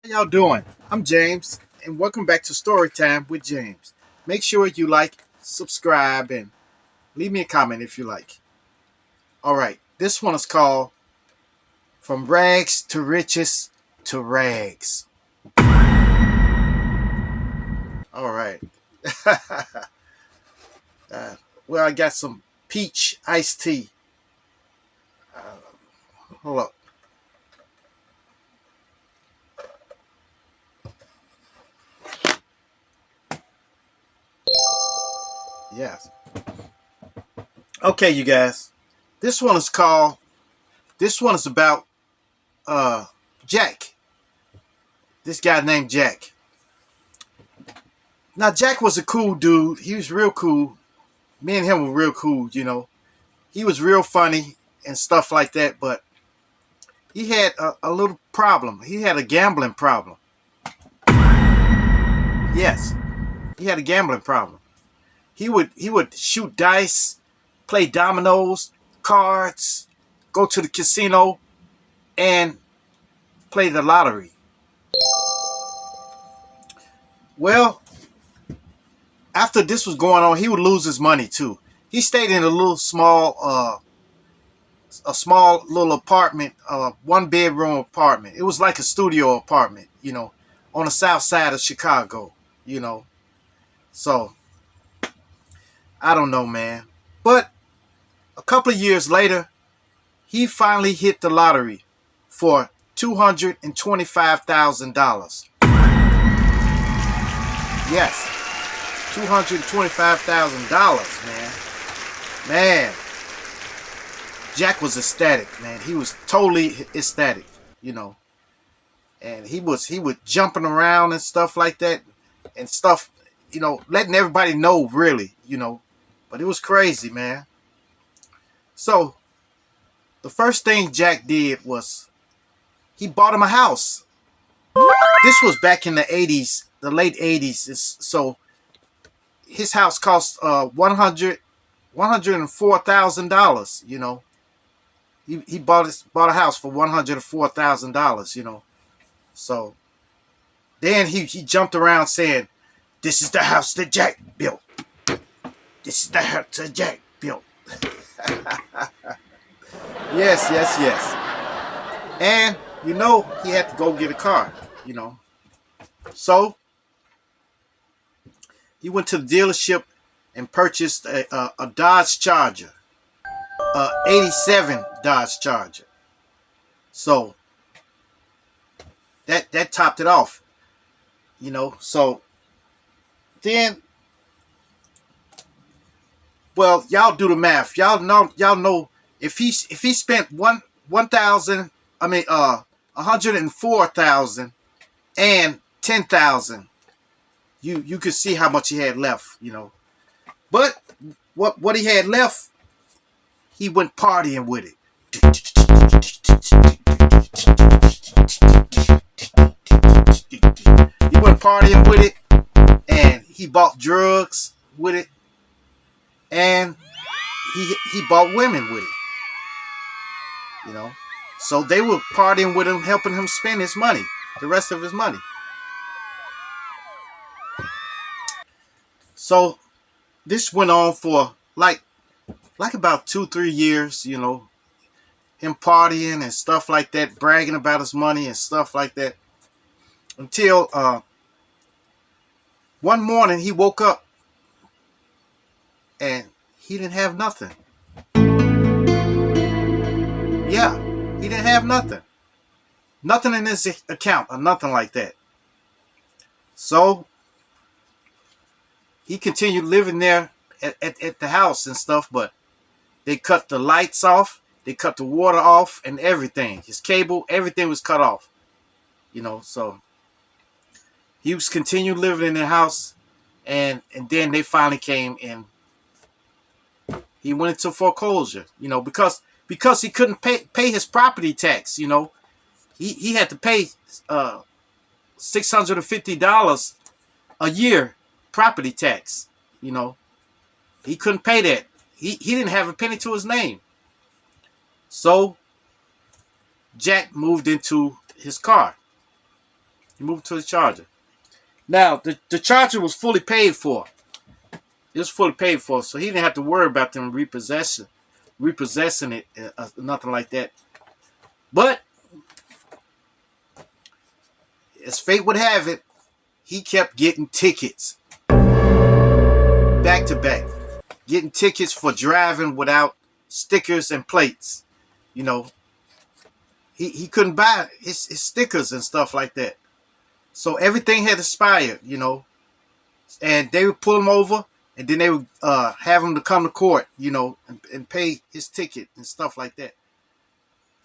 How y'all doing? I'm James, and welcome back to Storytime with James. Make sure you like, subscribe, and leave me a comment if you like. All right, this one is called From Rags to Riches to Rags. All right. uh, well, I got some peach iced tea. Hold up. Yes. Okay, you guys. This one is called. This one is about uh Jack. This guy named Jack. Now Jack was a cool dude. He was real cool. Me and him were real cool. He was real funny and stuff like that, but he had a little problem. He had a gambling problem. Yes, he had a gambling problem. He would shoot dice, play dominoes, cards, go to the casino, and play the lottery. Well, after this was going on, he would lose his money too. He stayed in a small little apartment, one bedroom apartment. It was like a studio apartment, on the south side of Chicago, you know. So I don't know, man. But a couple of years later, he finally hit the lottery for $225,000. Yes, $225,000, man. Man, Jack was ecstatic, man. He was totally ecstatic. And he was jumping around and stuff like that and stuff, letting everybody know really. But it was crazy, man. So the first thing Jack did was he bought him a house. This was back in the 80s, the late 80s. So his house cost $104,000. He bought a house for $104,000. So then he jumped around saying, "This is the house that Jack built. This is the house that Jack built." Yes, yes, yes. And he had to go get a car. You know, so he went to the dealership and purchased a Dodge Charger, a '87 Dodge Charger. So that topped it off. So then, well, y'all do the math. Y'all know if he spent one thousand, I mean 104,000 and 10,000, you could see how much he had left. But what he had left, he went partying with it. He went partying with it, and he bought drugs with it, and he bought women with it. So they were partying with him, helping him spend his money, the rest of his money. So this went on for like about 2-3 years. Him partying and stuff like that, bragging about his money and stuff like that, until one morning he woke up and he didn't have nothing. Yeah, he didn't have nothing. Nothing in his account or nothing like that. So he continued living there at the house and stuff, but they cut the lights off, they cut the water off, and everything. His cable, everything was cut off. So he was continued living in the house, and then they finally came and he went into foreclosure, because he couldn't pay his property tax. He had to pay $650 a year property tax. You know, he couldn't pay that. He didn't have a penny to his name. So Jack moved into his car. He moved to the Charger. Now the Charger was fully paid for. It was fully paid for, so he didn't have to worry about them repossessing it, nothing like that. But as fate would have it, he kept getting tickets back to back, getting tickets for driving without stickers and plates. You know, he couldn't buy his stickers and stuff like that. So everything had expired, and they would pull him over, and then they would have him to come to court, and pay his ticket and stuff like that.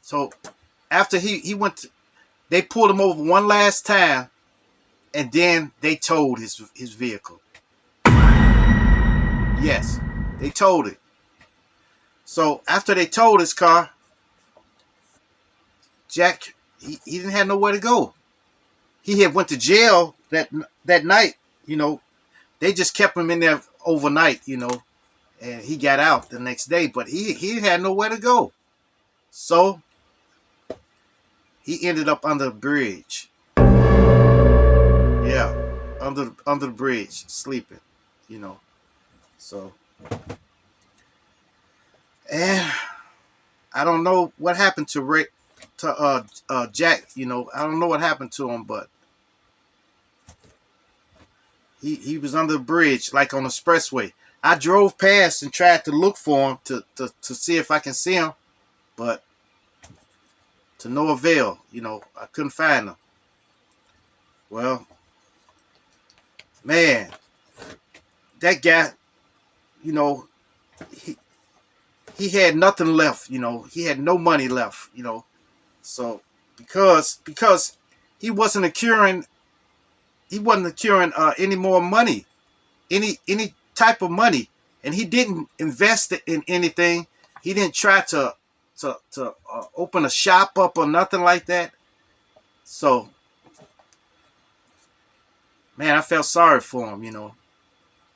So after he went, they pulled him over one last time, and then they towed his vehicle. Yes, they towed it. So after they towed his car, Jack he didn't have nowhere to go. He had went to jail that night. They just kept him in there overnight. And he got out the next day, but he had nowhere to go. So he ended up under the bridge. Yeah, under the bridge, sleeping. You know, so and I don't know what happened to Rick, to Jack. I don't know what happened to him, but he was under the bridge, like on the expressway. I drove past and tried to look for him to see if I can see him, but to no avail. I couldn't find him. Well, man, that guy, you know, he he had nothing left. He had no money left. So because he wasn't accruing any more money, any type of money, and he didn't invest it in anything. He didn't try to open a shop up or nothing like that. So, man, I felt sorry for him.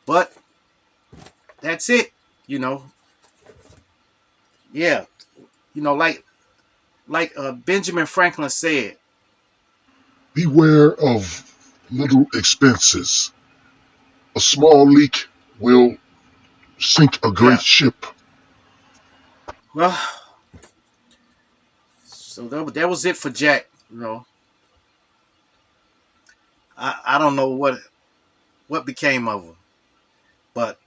But that's it. You know, yeah. Like Benjamin Franklin said. Beware of little expenses. A small leak will sink a great Yeah. ship. Well, so that was it for Jack. I don't know what became of him, but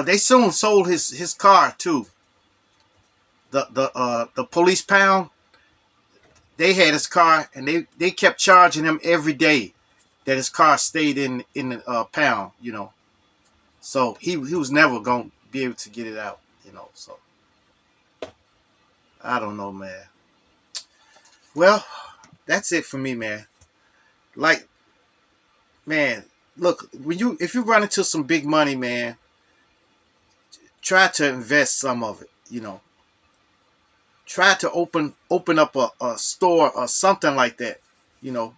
they soon sold his car too. The police pound, they had his car, and they kept charging him every day that his car stayed in the pound. So he was never gonna be able to get it out. So I don't know, man. Well, that's it for me, man. Like, man, look, if you run into some big money, man, try to invest some of it. Try to open up a store or something like that. You know,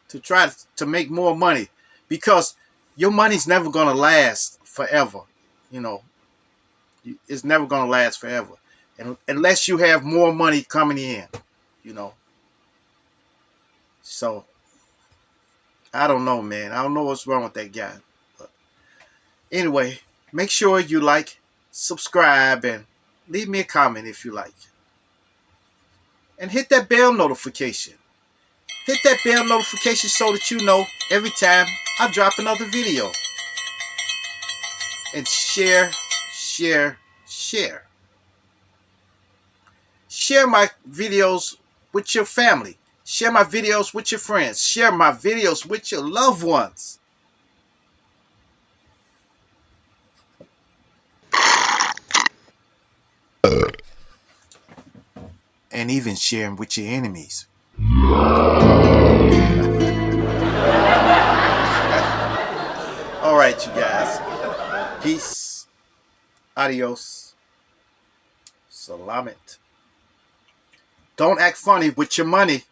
to try to make more money, because your money's never gonna last forever. You know, it's never gonna last forever, and unless you have more money coming in. You know, so I don't know, man. I don't know what's wrong with that guy. But anyway, make sure you like, subscribe, and leave me a comment if you like, and hit that bell notification. Hit that bell notification so that you know every time I drop another video. And share, share, share. Share my videos with your family. Share my videos with your friends. Share my videos with your loved ones. And even share them with your enemies. All right, you guys. Peace. Adios. Salamat. Don't act funny with your money.